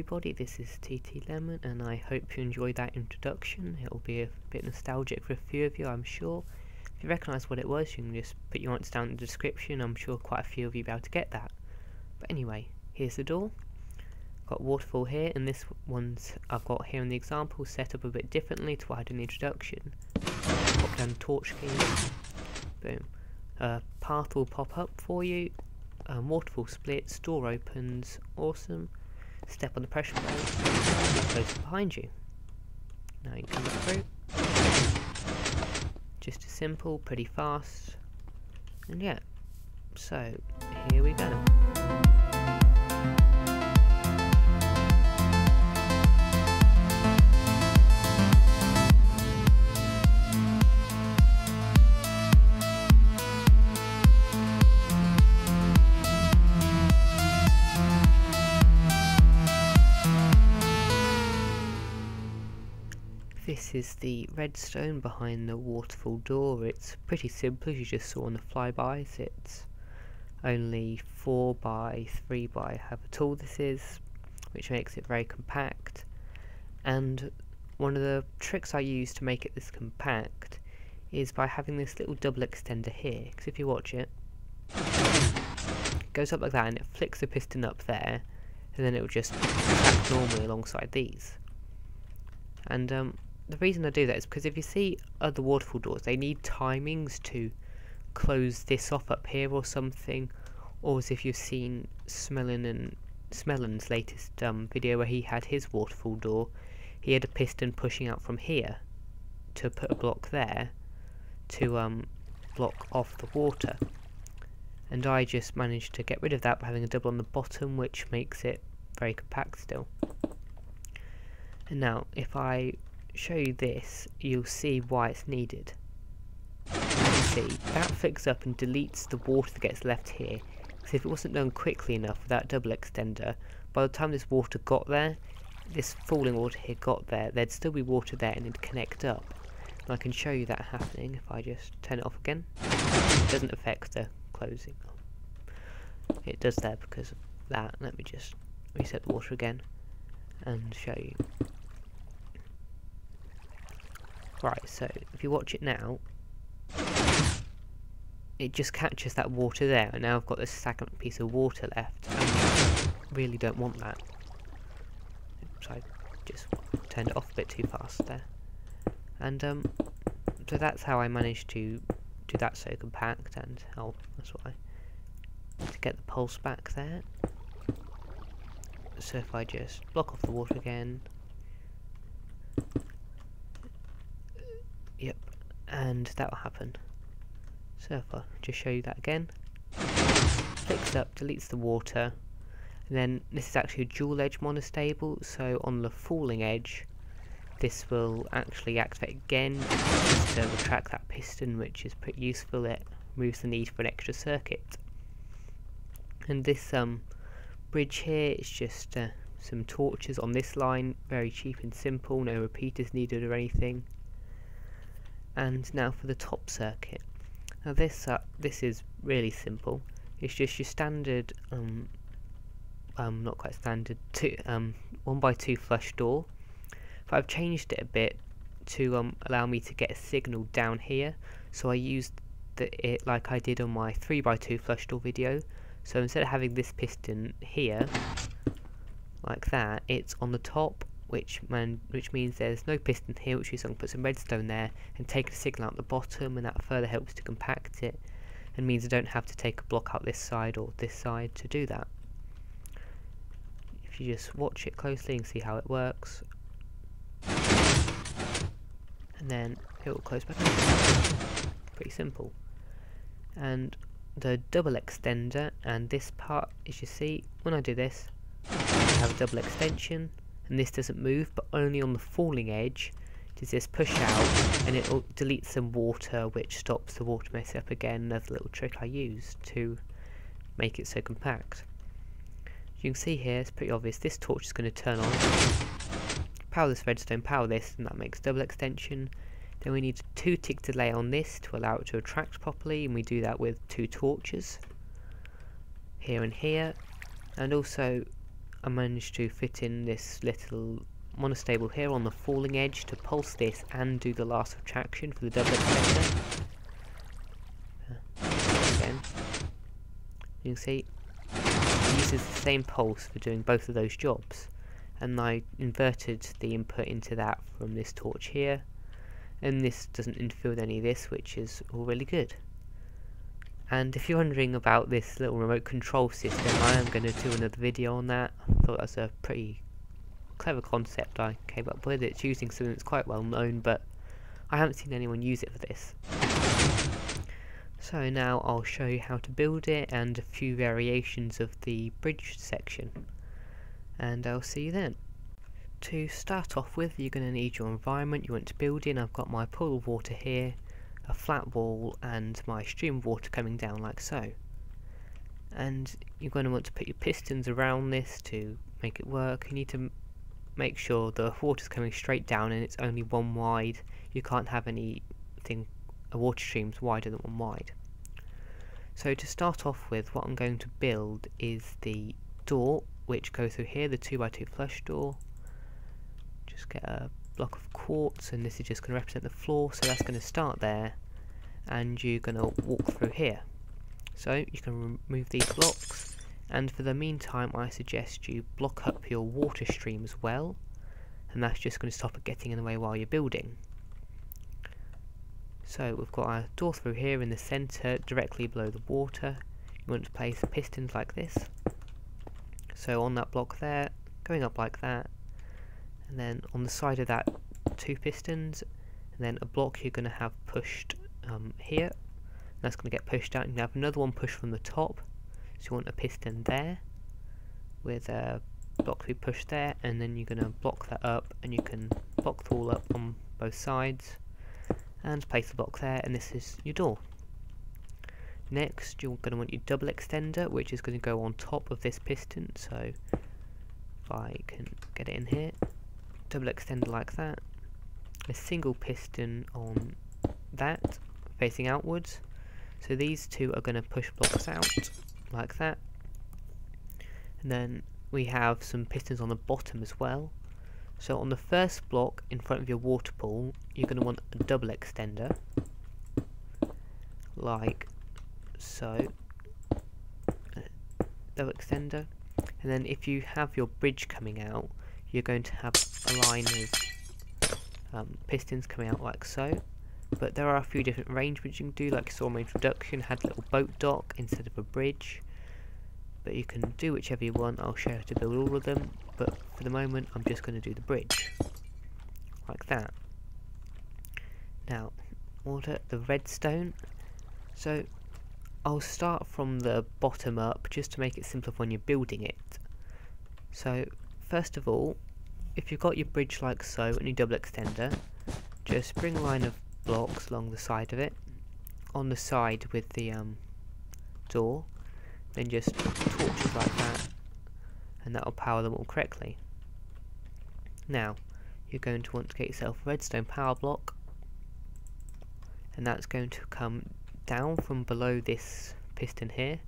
everybody, this is TT Lemon and I hope you enjoyed that introduction. It will be a bit nostalgic for a few of you, I'm sure. If you recognise what it was, you can just put your answers down in the description. I'm sure quite a few of you will be able to get that. But anyway, here's the door. Got Waterfall here, and this one's I've got here in the example set up a bit differently to what I had in the introduction. Pop down the torch key. Boom. Path will pop up for you. Waterfall splits, door opens, awesome. Step on the pressure plate, close behind you. Now you come through. Just as simple, pretty fast, and yeah, so here we go. This is the redstone behind the waterfall door. It's pretty simple, as you just saw on the flybys. It's only 4 by 3 by however tall this is, which makes it very compact. And one of the tricks I use to make it this compact is by having this little double extender here, because if you watch it, it goes up like that and it flicks the piston up there, and then it will just track normally alongside these. And the reason I do that is because if you see other waterfall doors, they need timings to close this off up here or something, or as if you've seen Smellin's latest video where he had his waterfall door, he had a piston pushing out from here to put a block there to block off the water, and I just managed to get rid of that by having a double on the bottom, which makes it very compact still. And now if I show you this, you'll see why it's needed. See, that flicks up and deletes the water that gets left here, because if it wasn't done quickly enough with that double extender, by the time this water got there, this falling water here got there, there'd still be water there and it'd connect up. And I can show you that happening if I just turn it off again. It doesn't affect the closing. It does there because of that. Let me just reset the water again and show you. Right, so if you watch it now, it just catches that water there, and now I've got this stagnant piece of water left, and I really don't want that. Oops, I just turned it off a bit too fast there. And so that's how I managed to do that so compact, and oh, that's why. To get the pulse back there. So if I just block off the water again. Yep, and that will happen. So if I just show you that again, flicks up, deletes the water, and then this is actually a dual edge monostable, so on the falling edge this will actually activate again just to retract that piston, which is pretty useful. It removes the need for an extra circuit. And this bridge here is just some torches on this line, very cheap and simple, no repeaters needed or anything. And now for the top circuit. Now this is really simple. It's just your standard, not quite standard, 1x2 flush door. But I've changed it a bit to allow me to get a signal down here. So I used it like I did on my 3x2 flush door video. So instead of having this piston here, like that, it's on the top. Which means there's no piston here, which means I can put some redstone there and take the signal out the bottom, and that further helps to compact it, and means I don't have to take a block out this side or this side to do that. If you just watch it closely and see how it works, and then it will close back up. Pretty simple. And the double extender and this part, as you see, when I do this, I have a double extension. And this doesn't move, but only on the falling edge does this push out, and it will delete some water, which stops the water messing up again. Another little trick I use to make it so compact. You can see here, it's pretty obvious, this torch is going to turn on, power this redstone, power this, and that makes double extension. Then we need 2 tick delay on this to allow it to attract properly, and we do that with 2 torches, here and here. And also I managed to fit in this little monostable here on the falling edge to pulse this and do the last subtraction for the double extender. Again, you can see it uses the same pulse for doing both of those jobs, and I inverted the input into that from this torch here, and this doesn't interfere with any of this, which is all really good. And if you're wondering about this little remote control system, I am going to do another video on that. I thought that was a pretty clever concept I came up with. It's using something that's quite well known, but I haven't seen anyone use it for this. So now I'll show you how to build it and a few variations of the bridge section, and I'll see you then. To start off with, you're going to need your environment you want to build in. I've got my pool of water here, a flat wall, and my stream of water coming down like so. And you're going to want to put your pistons around this to make it work. You need to make sure the water's coming straight down and it's only one wide. You can't have anything, a water stream's wider than one wide. So to start off with, what I'm going to build is the door which goes through here, the 2x2 flush door. Just get a block of quartz, and this is just going to represent the floor, so that's going to start there, and you're going to walk through here. So you can remove these blocks, and for the meantime I suggest you block up your water stream as well, and that's just going to stop it getting in the way while you're building. So we've got our door through here in the centre, directly below the water. You want to place pistons like this, so on that block there, going up like that, and then on the side of that 2 pistons, and then a block you're going to have pushed here, and that's going to get pushed out, and you have another one pushed from the top, so you want a piston there with a block to be pushed there, and then you're going to block that up, and you can block the wall up on both sides and place the block there, and this is your door. Next you're going to want your double extender, which is going to go on top of this piston, so if I can get it in here, double extender like that, a single piston on that facing outwards, so these two are going to push blocks out like that, and then we have some pistons on the bottom as well. So on the first block in front of your water pool, you're going to want a double extender like so, double extender, and then if you have your bridge coming out, you're going to have a line of pistons coming out like so, but there are a few different arrangements you can do. Like you saw in my introduction, had a little boat dock instead of a bridge, but you can do whichever you want. I'll show you how to build all of them, but for the moment I'm just going to do the bridge like that. Now order the redstone, so I'll start from the bottom up just to make it simpler when you're building it. So first of all, if you've got your bridge like so and your double extender, just bring a line of blocks along the side of it, on the side with the door, then just torches like that, and that will power them all correctly. Now you're going to want to get yourself a redstone power block, and that's going to come down from below this piston here,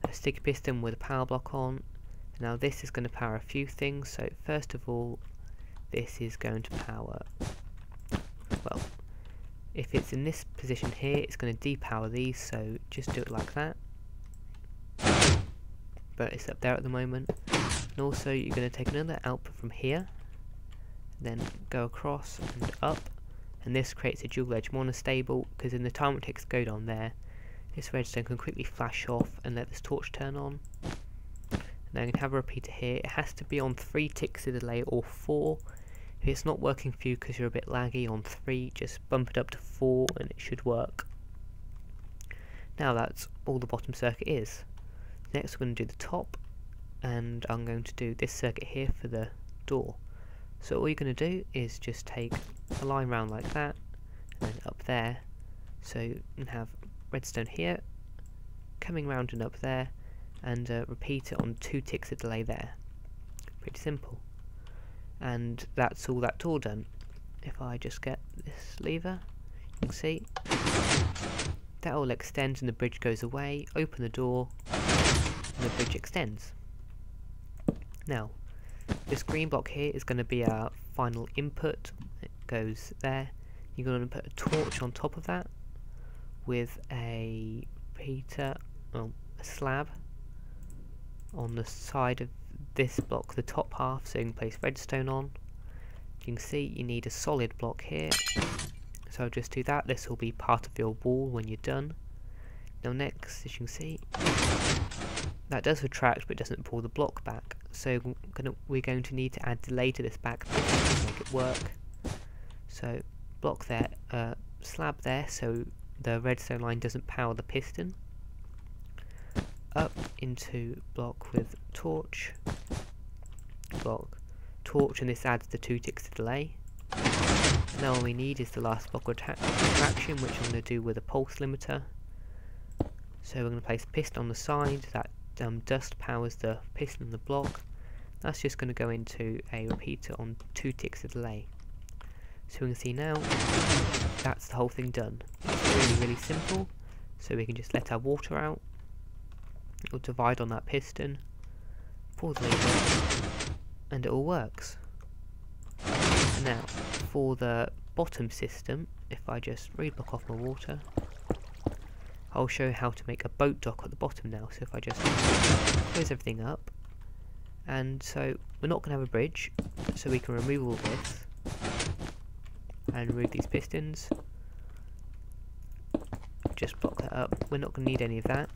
a sticky piston with a power block on. Now this is going to power a few things. So first of all, this is going to power, well, if it's in this position here, it's going to depower these, so just do it like that, but it's up there at the moment. And also you're going to take another output from here, then go across and up, and this creates a dual edge monostable, because in the time it takes to go down there, this redstone can quickly flash off and let this torch turn on. Now you can have a repeater here. It has to be on 3 ticks of delay or 4. If it's not working for you because you're a bit laggy on 3, just bump it up to 4 and it should work. Now that's all the bottom circuit is. Next we're going to do the top, and I'm going to do this circuit here for the door. So all you're going to do is just take a line round like that, and then up there, so you can have redstone here, coming round and up there, and repeat it on 2 ticks of delay there. Pretty simple. And that's all that door done. If I just get this lever, you can see that all extends and the bridge goes away. Open the door and the bridge extends. Now, this green block here is going to be our final input. It goes there. You're going to put a torch on top of that with a slab on the side of this block, the top half, so you can place redstone on. You can see you need a solid block here, so I'll just do that. This will be part of your wall when you're done. Now next, as you can see, that does retract but doesn't pull the block back, so we're going to need to add delay to this back to make it work. So block there, slab there, so the redstone line doesn't power the piston. Up into block with torch, block, torch, and this adds the 2 ticks of delay. Now all we need is the last block of retraction, which I'm going to do with a pulse limiter. So we're going to place a piston on the side, that dust powers the piston and the block. That's just going to go into a repeater on 2 ticks of delay. So we can see now, that's the whole thing done. It's really simple, so we can just let our water out. It will divide on that piston, pull the lever, and it all works. Now, for the bottom system, if I just reblock off my water, I'll show you how to make a boat dock at the bottom now. So if I just close everything up, and so we're not going to have a bridge, so we can remove all this and remove these pistons. Just block that up. We're not going to need any of that.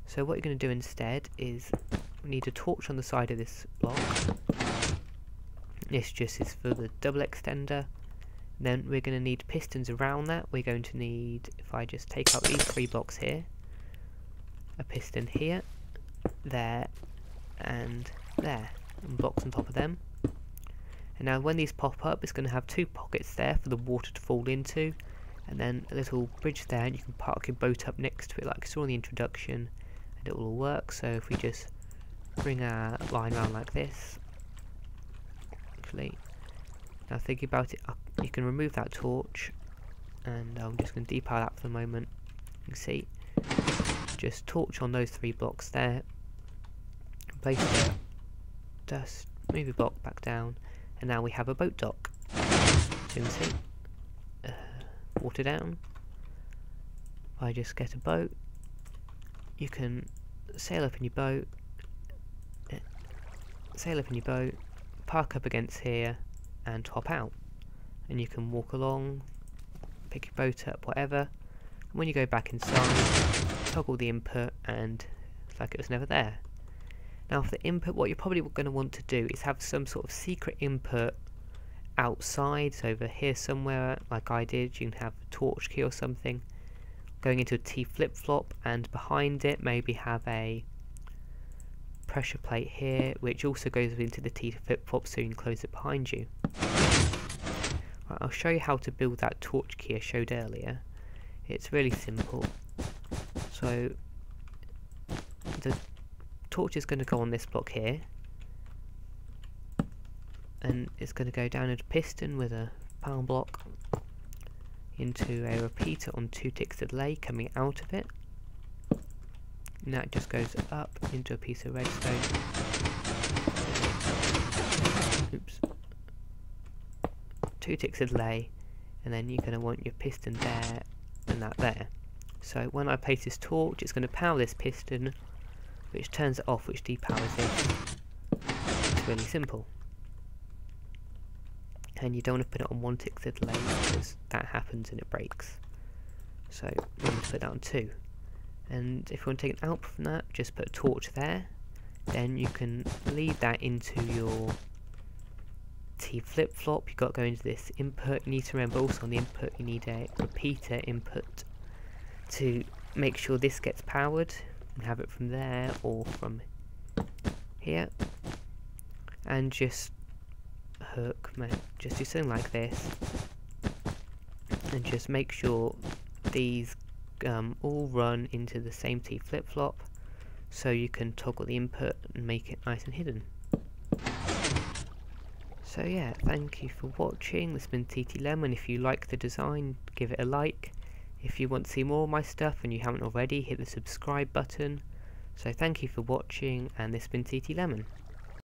So what you're going to do instead is we need a torch on the side of this block. This just is for the double extender. Then we're going to need pistons around that. We're going to need, if I just take out these 3 blocks here, a piston here, there, and there, and blocks on top of them. And now when these pop up, it's going to have 2 pockets there for the water to fall into, and then a little bridge there, and you can park your boat up next to it like you saw in the introduction, and it will all work. So if we just bring our line around like this, actually, now thinking about it, you can remove that torch, and I'm just going to depower that for the moment. You can see, just torch on those 3 blocks there, place the dust, move the block back down, and now we have a boat dock. So you can see, water down. If I just get a boat, you can sail up in your boat, park up against here, and hop out. And you can walk along, pick your boat up, whatever. And when you go back inside, toggle the input, and it's like it was never there. Now for the input, what you're probably going to want to do is have some sort of secret input outside, so over here somewhere, like I did. You can have a torch key or something going into a T flip-flop, and behind it maybe have a pressure plate here, which also goes into the T flip-flop, so you can close it behind you. Right, I'll show you how to build that torch key I showed earlier. It's really simple. So the torch is going to go on this block here, and it's going to go down into piston with a power block into a repeater on 2 ticks of delay coming out of it. And that just goes up into a piece of redstone. Oops. 2 ticks of delay, and then you're going to want your piston there and that there. So when I place this torch, it's going to power this piston, which turns it off, which depowers it. It's really simple. And you don't want to put it on 1 tick of delay, because that happens and it breaks. So you want to put that on 2. And if you want to take an output from that, just put a torch there. Then you can lead that into your T flip-flop. You've got to go into this input. You need to remember also on the input you need a repeater input to make sure this gets powered. And have it from there or from here. And just hook, just do something like this. And just make sure these all run into the same T flip-flop, so you can toggle the input and make it nice and hidden. So yeah, thank you for watching. This has been TT Lemon. If you like the design, give it a like. If you want to see more of my stuff and you haven't already, hit the subscribe button. So thank you for watching, and this has been TT Lemon.